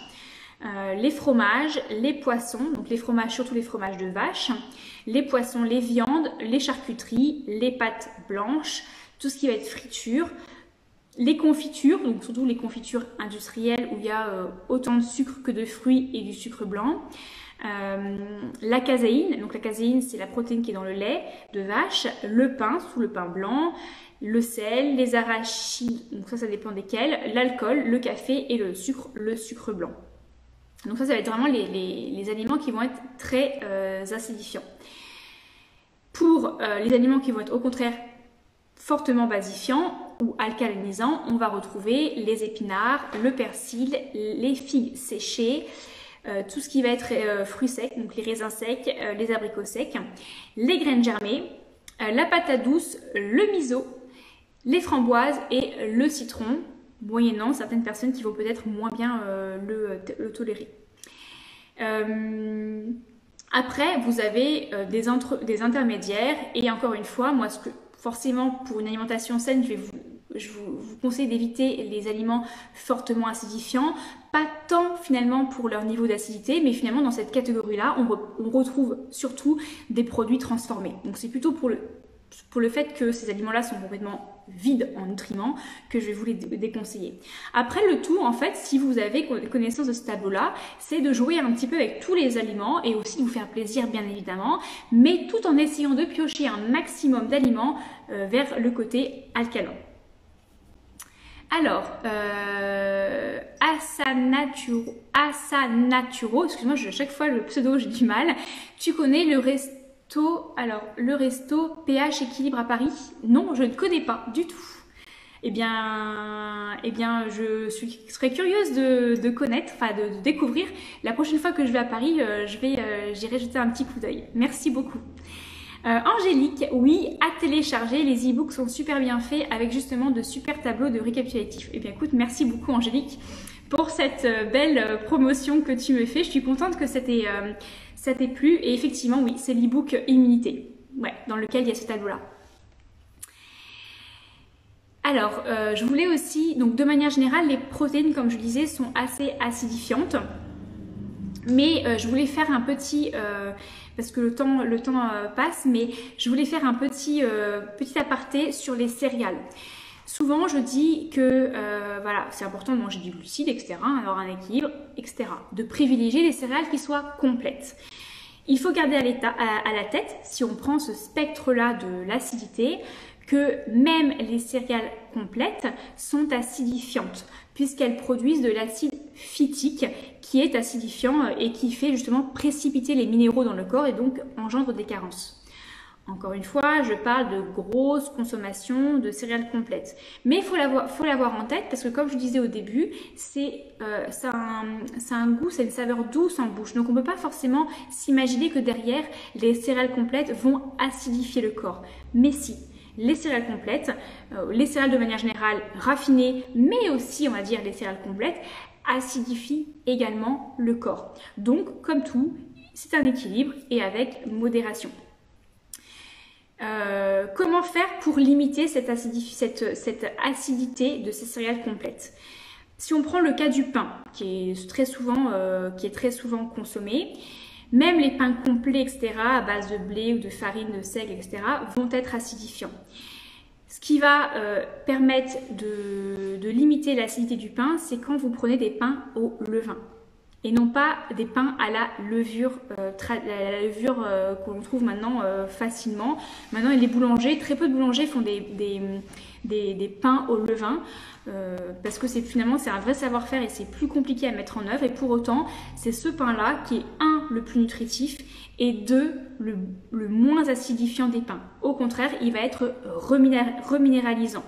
les fromages, les poissons, donc les fromages, surtout les fromages de vache, les poissons, les viandes, les charcuteries, les pâtes blanches, tout ce qui va être friture, les confitures, donc surtout les confitures industrielles où il y a autant de sucre que de fruits et du sucre blanc, la caséine, donc la caséine c'est la protéine qui est dans le lait de vache, le pain, surtout le pain blanc, le sel, les arachides, donc ça dépend desquels, l'alcool, le café et le sucre blanc. Donc ça va être vraiment les aliments qui vont être très acidifiants. Pour les aliments qui vont être au contraire fortement basifiants ou alcalinisants, on va retrouver les épinards, le persil, les figues séchées, tout ce qui va être fruits secs, donc les raisins secs, les abricots secs, les graines germées, la patate douce, le miso, les framboises et le citron, moyennant certaines personnes qui vont peut-être moins bien le tolérer. Après, vous avez des intermédiaires et encore une fois, moi, forcément pour une alimentation saine, je vous conseille d'éviter les aliments fortement acidifiants, pas tant finalement pour leur niveau d'acidité, mais finalement dans cette catégorie-là, on retrouve surtout des produits transformés. Donc c'est plutôt pour pour le fait que ces aliments-là sont complètement vides en nutriments, que je vais vous les déconseiller. Après, le tout, en fait, si vous avez connaissance de ce tableau-là, c'est de jouer un petit peu avec tous les aliments et aussi de vous faire plaisir, bien évidemment, mais tout en essayant de piocher un maximum d'aliments vers le côté alcalin. Alors, Asanaturo, excuse-moi, chaque fois le pseudo, j'ai du mal. Tu connais le resto, alors le resto PH Équilibre à Paris? Non, je ne connais pas du tout. Eh bien, je serais curieuse de connaître, enfin de découvrir. La prochaine fois que je vais à Paris, j'irai jeter un petit coup d'œil. Merci beaucoup. Angélique, oui, à télécharger, les e-books sont super bien faits avec justement de super tableaux de récapitulatifs. Eh bien écoute, merci beaucoup Angélique pour cette belle promotion que tu me fais. Je suis contente que ça t'ait plu et effectivement oui, c'est l'e-book Immunité, ouais, dans lequel il y a ce tableau-là. Alors, je voulais aussi, donc de manière générale, les protéines, comme je disais, sont assez acidifiantes. Mais je voulais faire un petit, parce que le temps passe, mais je voulais faire un petit aparté sur les céréales. Souvent, je dis que voilà, c'est important de manger du glucide, etc., avoir un équilibre, etc. De privilégier des céréales qui soient complètes. Il faut garder à la tête, si on prend ce spectre-là de l'acidité, que même les céréales complètes sont acidifiantes, puisqu'elles produisent de l'acide phytique qui est acidifiant et qui fait justement précipiter les minéraux dans le corps et donc engendre des carences. Encore une fois, je parle de grosse consommation de céréales complètes. Mais il faut l'avoir en tête parce que comme je disais au début, ça a un goût, c'est une saveur douce en bouche. Donc on ne peut pas forcément s'imaginer que derrière, les céréales complètes vont acidifier le corps. Mais si, les céréales complètes, les céréales de manière générale raffinées, mais aussi on va dire les céréales complètes, acidifient également le corps. Donc comme tout, c'est un équilibre et avec modération. Comment faire pour limiter cette acidité de ces céréales complètes? Si on prend le cas du pain, qui est très souvent consommé, même les pains complets, etc., à base de blé ou de farine, de seigle, etc., vont être acidifiants. Ce qui va permettre de limiter l'acidité du pain, c'est quand vous prenez des pains au levain. Et non pas des pains à la levure, qu'on trouve maintenant facilement. Maintenant, les boulangers, très peu de boulangers font des pains au levain parce que finalement c'est un vrai savoir-faire et c'est plus compliqué à mettre en œuvre. Et pour autant, c'est ce pain-là qui est le plus nutritif et le moins acidifiant des pains. Au contraire, il va être reminéralisant.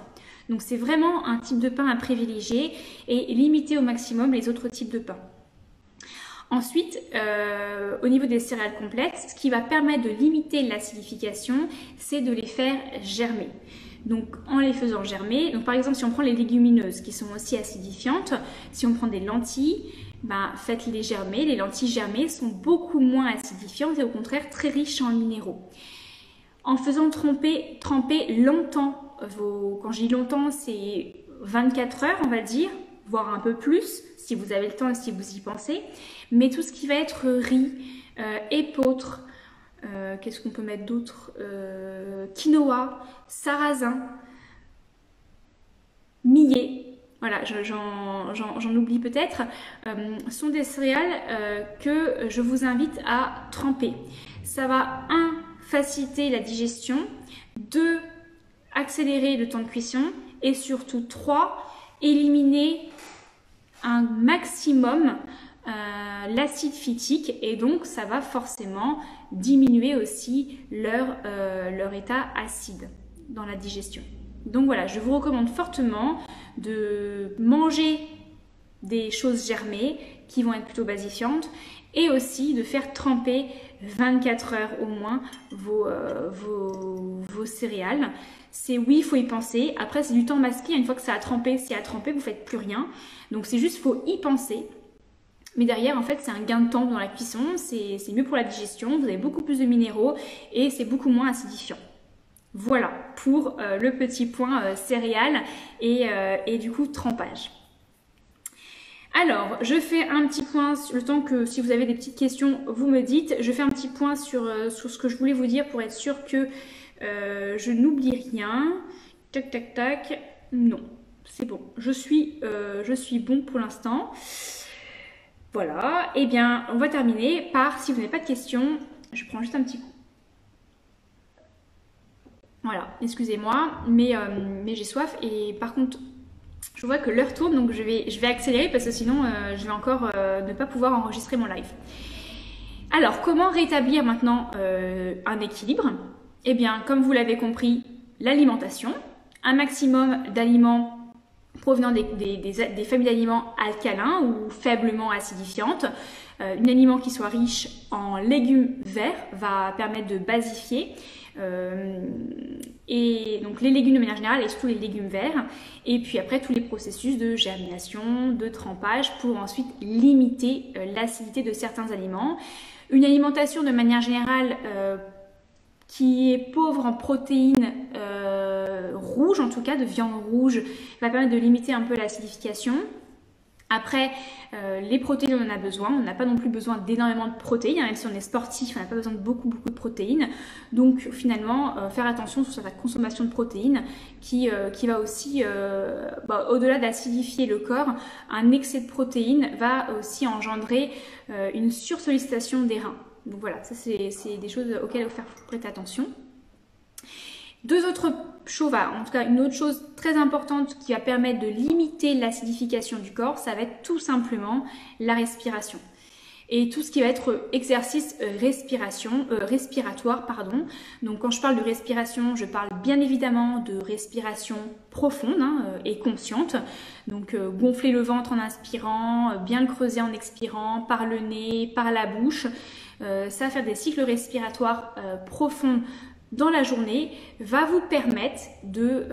Donc c'est vraiment un type de pain à privilégier et limiter au maximum les autres types de pains. Ensuite, au niveau des céréales complètes, ce qui va permettre de limiter l'acidification, c'est de les faire germer. Donc en les faisant germer, donc par exemple si on prend les légumineuses qui sont aussi acidifiantes, si on prend des lentilles, faites-les germer. Les lentilles germées sont beaucoup moins acidifiantes et au contraire très riches en minéraux. En faisant tremper longtemps, quand je dis longtemps, c'est 24 heures on va dire, voire un peu plus, si vous avez le temps et si vous y pensez. Mais tout ce qui va être riz, épeautre, qu'est-ce qu'on peut mettre d'autre, quinoa, sarrasin, millet, voilà, j'en oublie peut-être, sont des céréales que je vous invite à tremper. Ça va, 1, faciliter la digestion, 2, accélérer le temps de cuisson et surtout 3, éliminer un maximum l'acide phytique et donc ça va forcément diminuer aussi leur état acide dans la digestion. Donc voilà, je vous recommande fortement de manger des choses germées qui vont être plutôt basifiantes et aussi de faire tremper 24 heures au moins vos céréales. Oui, il faut y penser. Après, c'est du temps masqué. Une fois que ça a trempé, vous ne faites plus rien. Donc, c'est juste, il faut y penser. Mais derrière, en fait, c'est un gain de temps dans la cuisson. C'est mieux pour la digestion. Vous avez beaucoup plus de minéraux et c'est beaucoup moins acidifiant. Voilà pour le petit point céréales et du coup, trempage. Alors, je fais un petit point, le temps que si vous avez des petites questions, vous me dites. Je fais un petit point sur ce que je voulais vous dire pour être sûr que Je n'oublie rien. Tac, tac, tac. Non, c'est bon. Je suis bon pour l'instant. Voilà. Eh bien, on va terminer par, si vous n'avez pas de questions, je prends juste un petit coup. Voilà, excusez-moi, mais j'ai soif. Et par contre, je vois que l'heure tourne, donc je vais accélérer parce que sinon, je vais encore ne pas pouvoir enregistrer mon live. Alors, comment rétablir maintenant un équilibre? Eh bien, comme vous l'avez compris, l'alimentation, un maximum d'aliments provenant des familles d'aliments alcalins ou faiblement acidifiantes. Un aliment qui soit riche en légumes verts va permettre de basifier. Et donc les légumes de manière générale et surtout les légumes verts, et puis après tous les processus de germination, de trempage pour ensuite limiter l'acidité de certains aliments. Une alimentation de manière générale qui est pauvre en protéines rouges, en tout cas de viande rouge, va permettre de limiter un peu l'acidification. Après, les protéines, on en a besoin. On n'a pas non plus besoin d'énormément de protéines. Même si on est sportif, on n'a pas besoin de beaucoup de protéines. Donc finalement, faire attention sur sa consommation de protéines qui va aussi, au-delà d'acidifier le corps, un excès de protéines va aussi engendrer une sursollicitation des reins. Donc voilà, ça c'est des choses auxquelles il faut faire prêter attention. Deux autres choses, en tout cas une autre chose très importante qui va permettre de limiter l'acidification du corps, ça va être tout simplement la respiration. Et tout ce qui va être exercice respiratoire. Donc quand je parle de respiration, je parle bien évidemment de respiration profonde et consciente. Donc gonfler le ventre en inspirant, bien le creuser en expirant, par le nez, par la bouche. Ça va faire des cycles respiratoires profonds dans la journée, va vous permettre de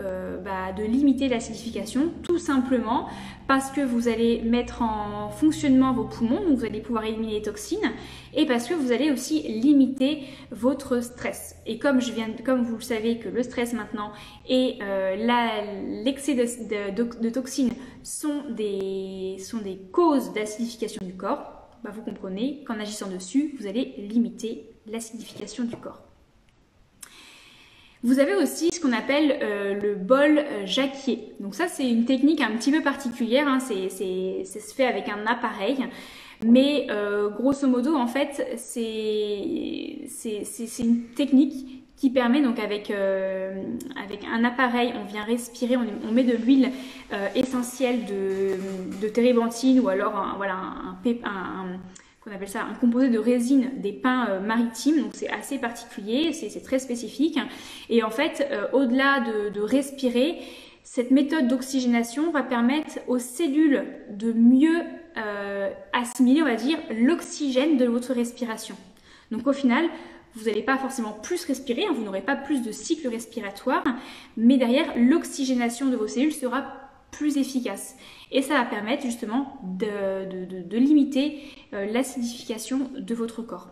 limiter l'acidification, tout simplement parce que vous allez mettre en fonctionnement vos poumons, donc vous allez pouvoir éliminer les toxines, et parce que vous allez aussi limiter votre stress. Et comme vous le savez que le stress maintenant et l'excès de toxines sont des causes d'acidification du corps, vous comprenez qu'en agissant dessus, vous allez limiter l'acidification du corps. Vous avez aussi ce qu'on appelle le bol Jacquier. Donc ça, c'est une technique un petit peu particulière, ça se fait avec un appareil. Mais grosso modo, en fait, c'est une technique qui permet, donc avec un appareil, on vient respirer, on met de l'huile essentielle de térébenthine ou alors qu'on appelle ça un composé de résine des pins maritimes, donc c'est assez particulier, c'est très spécifique. Et en fait, au-delà de respirer, cette méthode d'oxygénation va permettre aux cellules de mieux assimiler, on va dire, l'oxygène de votre respiration. Donc au final, vous n'allez pas forcément plus respirer, vous n'aurez pas plus de cycle respiratoire, mais derrière, l'oxygénation de vos cellules sera plus efficace. Et ça va permettre justement de limiter l'acidification de votre corps.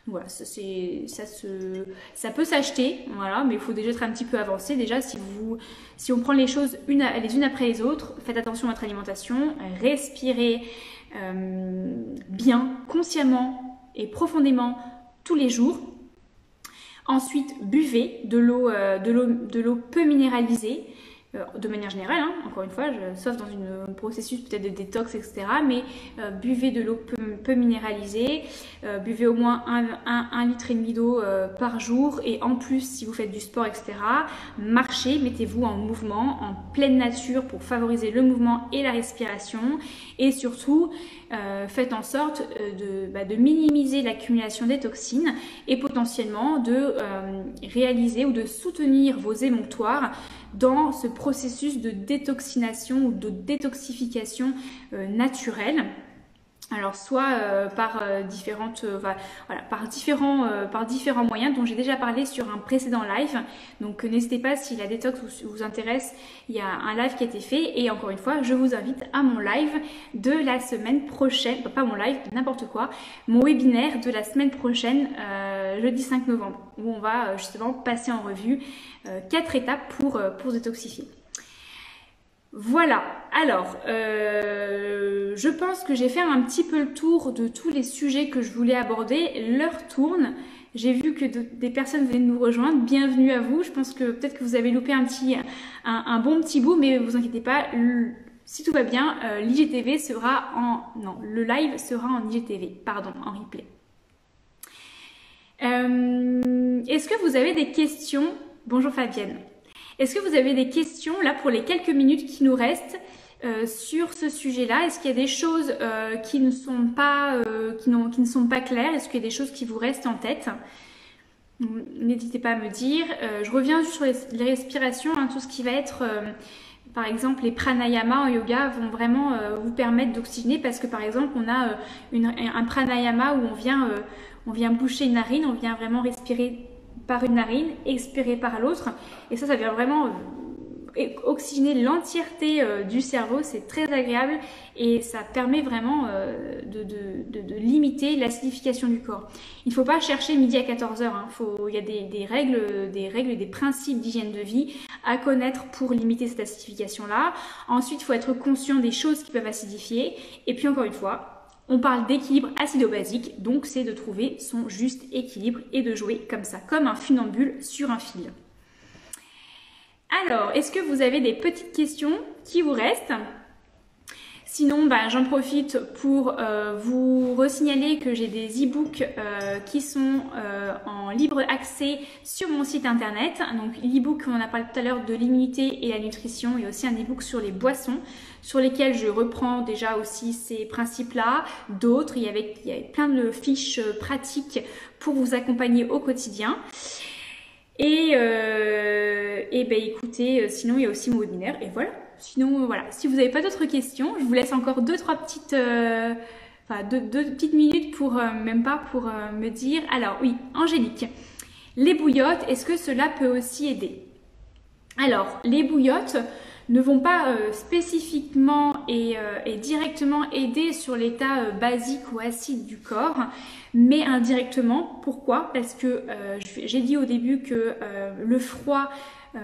Voilà, ça peut s'acheter, voilà, mais il faut déjà être un petit peu avancé. Déjà, si on prend les choses les unes après les autres, faites attention à votre alimentation, respirez bien, consciemment et profondément tous les jours. Ensuite, buvez de l'eau peu minéralisée. De manière générale, encore une fois, sauf dans un processus peut-être de détox, etc. Mais buvez de l'eau peu minéralisée, buvez au moins 1,5 litre d'eau par jour, et en plus, si vous faites du sport, etc., marchez, mettez-vous en mouvement, en pleine nature pour favoriser le mouvement et la respiration, et surtout, faites en sorte de minimiser l'accumulation des toxines et potentiellement de réaliser ou de soutenir vos émonctoires dans ce processus de détoxination ou de détoxification naturelle. Alors soit par différents moyens dont j'ai déjà parlé sur un précédent live. Donc n'hésitez pas, si la détox vous intéresse, il y a un live qui a été fait. Et encore une fois, je vous invite à mon live de la semaine prochaine, pas mon live, n'importe quoi, mon webinaire de la semaine prochaine, jeudi 5 novembre, où on va justement passer en revue 4 étapes pour se détoxifier. Voilà, alors je pense que j'ai fait un petit peu le tour de tous les sujets que je voulais aborder. L'heure tourne, J'ai vu que des personnes venaient de nous rejoindre. Bienvenue à vous. Je pense que peut-être que vous avez loupé un bon petit bout, mais vous inquiétez pas. Si tout va bien, l'IGTV sera en... Non, le live sera en IGTV, pardon, en replay. Est-ce que vous avez des questions? Bonjour Fabienne. Est-ce que vous avez des questions là pour les quelques minutes qui nous restent sur ce sujet-là? Est-ce qu'il y a des choses qui ne sont pas claires? Est-ce qu'il y a des choses qui vous restent en tête? N'hésitez pas à me dire. Je reviens sur les respirations, hein, tout ce qui va être... par exemple, les pranayama en yoga vont vraiment vous permettre d'oxygéner parce que par exemple, on a un pranayama où on vient boucher une narine, on vient vraiment respirer par une narine, expirer par l'autre. Et ça vient vraiment oxygéner l'entièreté du cerveau. C'est très agréable et ça permet vraiment de limiter l'acidification du corps. Il ne faut pas chercher midi à 14h. Hein. Il y a des règles et des principes d'hygiène de vie à connaître pour limiter cette acidification-là. Ensuite, il faut être conscient des choses qui peuvent acidifier. Et puis encore une fois, on parle d'équilibre acido-basique, donc c'est de trouver son juste équilibre et de jouer comme ça, comme un funambule sur un fil. Alors, est-ce que vous avez des petites questions qui vous restent? Sinon, j'en profite pour vous resignaler que j'ai des e-books qui sont en libre accès sur mon site internet. Donc l'e-book, on a parlé tout à l'heure de l'immunité et la nutrition, et aussi un e-book sur les boissons, sur lesquels je reprends déjà aussi ces principes-là. D'autres, il y a plein de fiches pratiques pour vous accompagner au quotidien. Et écoutez, sinon il y a aussi mon webinaire, et voilà. Sinon, voilà, si vous n'avez pas d'autres questions, je vous laisse encore deux petites minutes pour, même pas pour me dire. Alors oui, Angélique, les bouillottes, est-ce que cela peut aussi aider? Alors, les bouillottes ne vont pas spécifiquement et directement aider sur l'état basique ou acide du corps, mais indirectement. Pourquoi? Parce que j'ai dit au début que le froid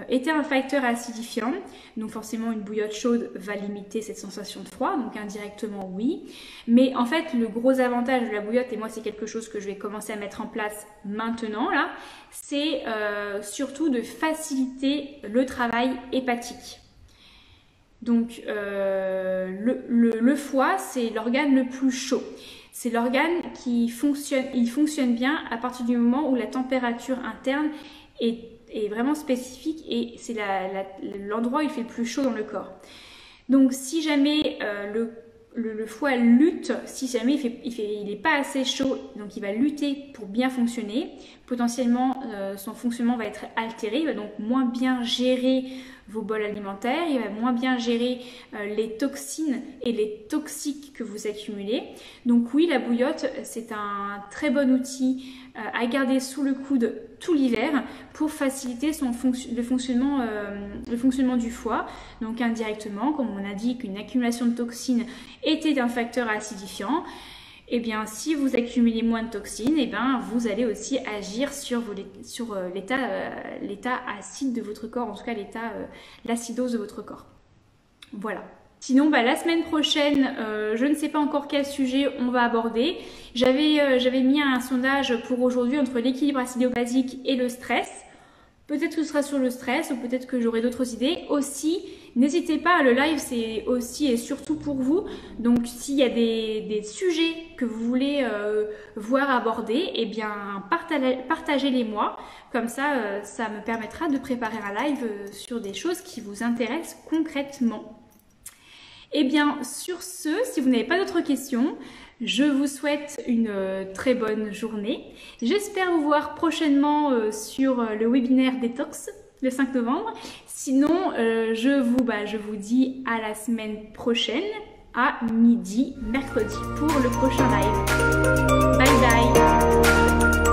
était un facteur acidifiant, donc forcément une bouillotte chaude va limiter cette sensation de froid, donc indirectement oui, mais en fait le gros avantage de la bouillotte, et moi c'est quelque chose que je vais commencer à mettre en place maintenant là, c'est surtout de faciliter le travail hépatique. Donc le foie, c'est l'organe le plus chaud. C'est l'organe qui fonctionne bien à partir du moment où la température interne est vraiment spécifique, et c'est l'endroit où il fait le plus chaud dans le corps. Donc si jamais le foie lutte, si jamais il n'est pas assez chaud, donc il va lutter pour bien fonctionner, potentiellement son fonctionnement va être altéré, il va donc moins bien gérer vos bols alimentaires, il va moins bien gérer les toxines et les toxiques que vous accumulez. Donc oui, la bouillotte, c'est un très bon outil à garder sous le coude tout l'hiver pour faciliter le fonctionnement du foie. Donc indirectement, comme on a dit qu'une accumulation de toxines était un facteur acidifiant, et bien si vous accumulez moins de toxines, et bien vous allez aussi agir sur l'état acide de votre corps, en tout cas l'acidose de votre corps. Voilà. Sinon, la semaine prochaine, je ne sais pas encore quel sujet on va aborder. J'avais mis un sondage pour aujourd'hui entre l'équilibre acido-basique et le stress. Peut-être que ce sera sur le stress, ou peut-être que j'aurai d'autres idées. Aussi, n'hésitez pas, le live c'est aussi et surtout pour vous. Donc s'il y a des sujets que vous voulez voir abordés, eh bien partagez-les moi. Comme ça, ça me permettra de préparer un live sur des choses qui vous intéressent concrètement. Eh bien, sur ce, si vous n'avez pas d'autres questions, je vous souhaite une très bonne journée. J'espère vous voir prochainement sur le webinaire Détox, le 5 novembre. Sinon, je vous dis à la semaine prochaine, à midi, mercredi, pour le prochain live. Bye bye!